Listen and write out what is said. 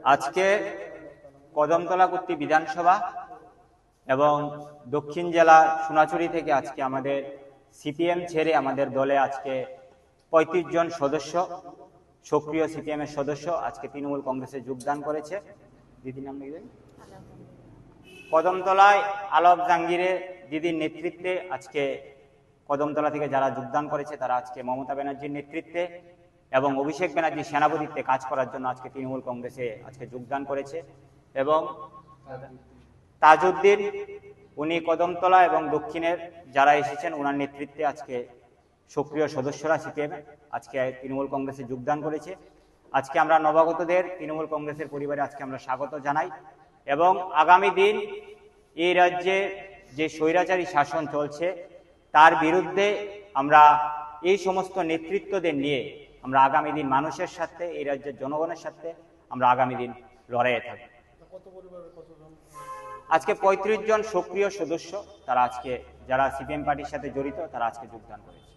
আজকে কদমতলা কর্তৃক বিধানসভা এবং দক্ষিণ জেলা সোনাচুরি থেকে আজকে আমাদের সিপিএম ছেড়ে আমাদের দলে আজকে ৩৫ জন সদস্য, সক্রিয় সিপিএম এর সদস্য আজকে তৃণমূল কংগ্রেসে যোগদান করেছে। দিদির নাম লিখবেন। কদমতলায় আলম জাহাঙ্গীরের দিদির নেতৃত্বে আজকে কদমতলা থেকে যারা যোগদান করেছে তারা আজকে মমতা ব্যানার্জির নেতৃত্বে এবং অভিষেক ব্যানার্জির সেনাপতিত্বে কাজ করার জন্য আজকে তৃণমূল কংগ্রেসে আজকে যোগদান করেছে। এবং তাজউদ্দিন উনি কদমতলা এবং দক্ষিণের যারা এসেছেন ওনার নেতৃত্বে আজকে সক্রিয় সদস্যরা সিপিএম আজকে তৃণমূল কংগ্রেসে যোগদান করেছে। আজকে আমরা নবাগতদের তৃণমূল কংগ্রেসের পরিবারে আজকে আমরা স্বাগত জানাই এবং আগামী দিন এই রাজ্যে যে স্বৈরাচারী শাসন চলছে তার বিরুদ্ধে আমরা এই সমস্ত নেতৃত্বদের নিয়ে আমরা আগামী দিন মানুষের সাথে, এই রাজ্যের জনগণের সাথে আমরা আগামী দিন লড়াইয়ে থাকব। আজকে ৩৫ জন সক্রিয় সদস্য তারা আজকে যারা সিপিএম পার্টির সাথে জড়িত তারা আজকে যোগদান করেছে।